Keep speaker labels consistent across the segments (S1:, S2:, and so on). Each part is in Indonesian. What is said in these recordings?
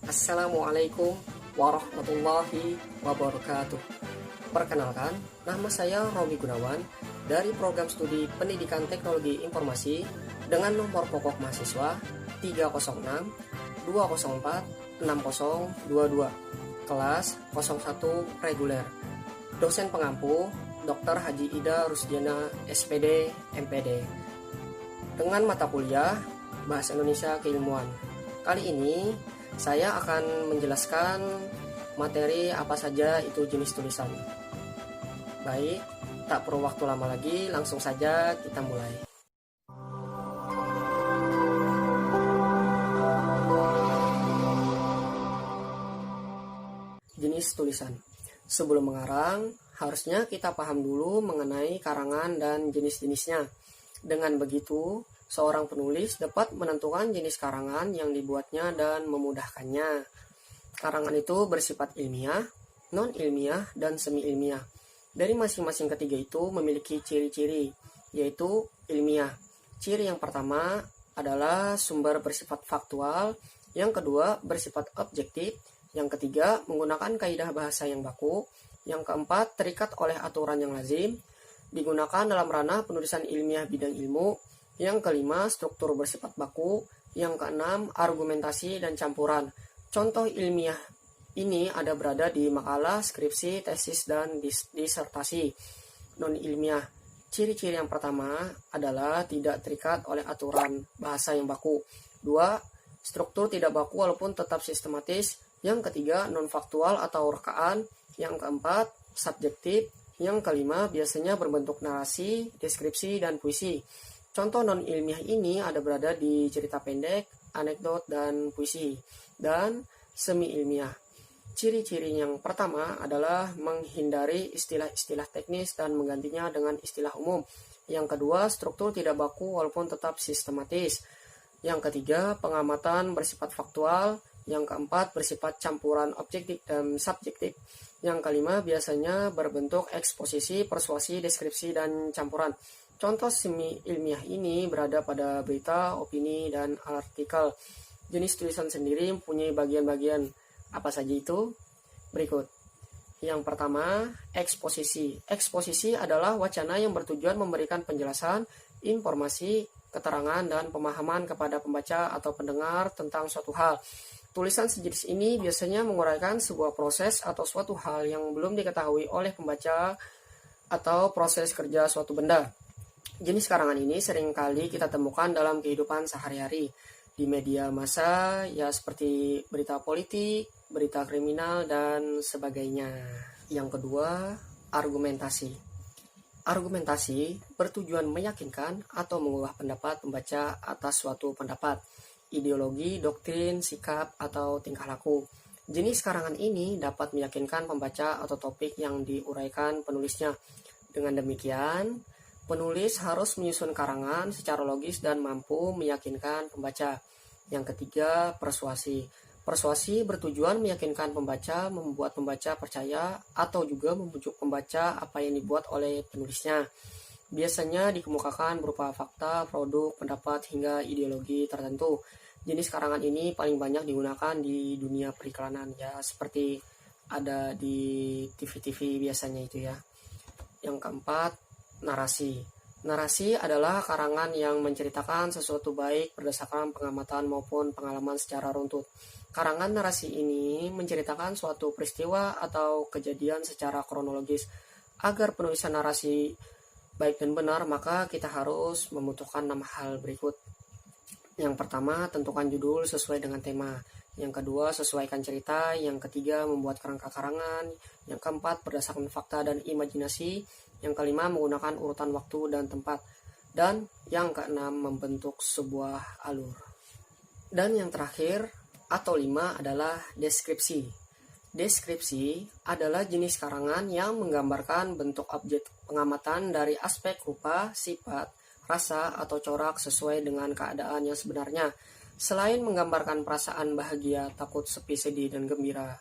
S1: Assalamualaikum warahmatullahi wabarakatuh. Perkenalkan, nama saya Romi Gunawan dari Program Studi Pendidikan Teknologi Informasi dengan nomor pokok mahasiswa 306 204 6022, kelas 01 reguler. Dosen pengampu Dr. Haji Ida Rusdiana SPD MPD dengan mata kuliah Bahasa Indonesia Keilmuan. Kali ini saya akan menjelaskan materi apa saja itu jenis tulisan. Baik, tak perlu waktu lama lagi, langsung saja kita mulai. Jenis tulisan. Sebelum mengarang, harusnya kita paham dulu mengenai karangan dan jenis-jenisnya. Dengan begitu, seorang penulis dapat menentukan jenis karangan yang dibuatnya dan memudahkannya. Karangan itu bersifat ilmiah, non-ilmiah, dan semi-ilmiah. Dari masing-masing ketiga itu memiliki ciri-ciri, yaitu ilmiah. Ciri yang pertama adalah sumber bersifat faktual, yang kedua bersifat objektif, yang ketiga menggunakan kaidah bahasa yang baku, yang keempat terikat oleh aturan yang lazim, digunakan dalam ranah penulisan ilmiah bidang ilmu, yang kelima struktur bersifat baku, yang keenam argumentasi dan campuran. Contoh ilmiah ini ada berada di makalah, skripsi, tesis, dan disertasi. Non-ilmiah. Ciri-ciri yang pertama adalah tidak terikat oleh aturan bahasa yang baku. Dua, struktur tidak baku walaupun tetap sistematis. Yang ketiga, non-faktual atau rekaan. Yang keempat, subjektif. Yang kelima, biasanya berbentuk narasi, deskripsi, dan puisi. Contoh non-ilmiah ini ada berada di cerita pendek, anekdot, dan puisi. Dan semi-ilmiah. Ciri-ciri yang pertama adalah menghindari istilah-istilah teknis dan menggantinya dengan istilah umum. Yang kedua, struktur tidak baku walaupun tetap sistematis. Yang ketiga, pengamatan bersifat faktual. Yang keempat, bersifat campuran objektif dan subjektif. Yang kelima, biasanya berbentuk eksposisi, persuasi, deskripsi, dan campuran. Contoh semi-ilmiah ini berada pada berita, opini, dan artikel. Jenis tulisan sendiri mempunyai bagian-bagian apa saja itu? Berikut. Yang pertama, eksposisi. Eksposisi adalah wacana yang bertujuan memberikan penjelasan, informasi, keterangan, dan pemahaman kepada pembaca atau pendengar tentang suatu hal. Tulisan sejenis ini biasanya menguraikan sebuah proses atau suatu hal yang belum diketahui oleh pembaca atau proses kerja suatu benda. Jenis karangan ini seringkali kita temukan dalam kehidupan sehari-hari di media massa, ya seperti berita politik, berita kriminal, dan sebagainya. Yang kedua, argumentasi. Argumentasi bertujuan meyakinkan atau mengubah pendapat pembaca atas suatu pendapat, ideologi, doktrin, sikap, atau tingkah laku. Jenis karangan ini dapat meyakinkan pembaca atau topik yang diuraikan penulisnya. Dengan demikian, penulis harus menyusun karangan secara logis dan mampu meyakinkan pembaca. Yang ketiga, persuasi. Persuasi bertujuan meyakinkan pembaca, membuat pembaca percaya, atau juga membujuk pembaca apa yang dibuat oleh penulisnya. Biasanya dikemukakan berupa fakta, produk, pendapat, hingga ideologi tertentu. Jenis karangan ini paling banyak digunakan di dunia periklanan, ya seperti ada di TV-TV biasanya itu ya. Yang keempat, narasi. Narasi adalah karangan yang menceritakan sesuatu baik berdasarkan pengamatan maupun pengalaman secara runtut. Karangan narasi ini menceritakan suatu peristiwa atau kejadian secara kronologis. Agar penulisan narasi baik dan benar, maka kita harus membutuhkan 6 hal berikut. Yang pertama, tentukan judul sesuai dengan tema. Yang kedua, sesuaikan cerita. Yang ketiga, membuat kerangka karangan. Yang keempat, berdasarkan fakta dan imajinasi. Yang kelima, menggunakan urutan waktu dan tempat. Dan yang keenam, membentuk sebuah alur. Dan yang terakhir, atau 5 adalah deskripsi. Deskripsi adalah jenis karangan yang menggambarkan bentuk objek pengamatan dari aspek rupa, sifat, rasa, atau corak sesuai dengan keadaan yang sebenarnya. Selain menggambarkan perasaan bahagia, takut, sepi, sedih, dan gembira.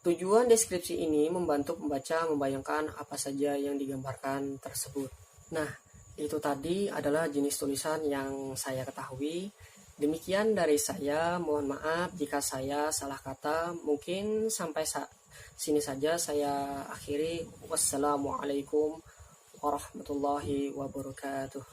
S1: Tujuan deskripsi ini membantu pembaca membayangkan apa saja yang digambarkan tersebut. Nah, itu tadi adalah jenis tulisan yang saya ketahui. Demikian dari saya, mohon maaf jika saya salah kata. Mungkin sampai sini saja saya akhiri. Wassalamualaikum warahmatullahi wabarakatuh.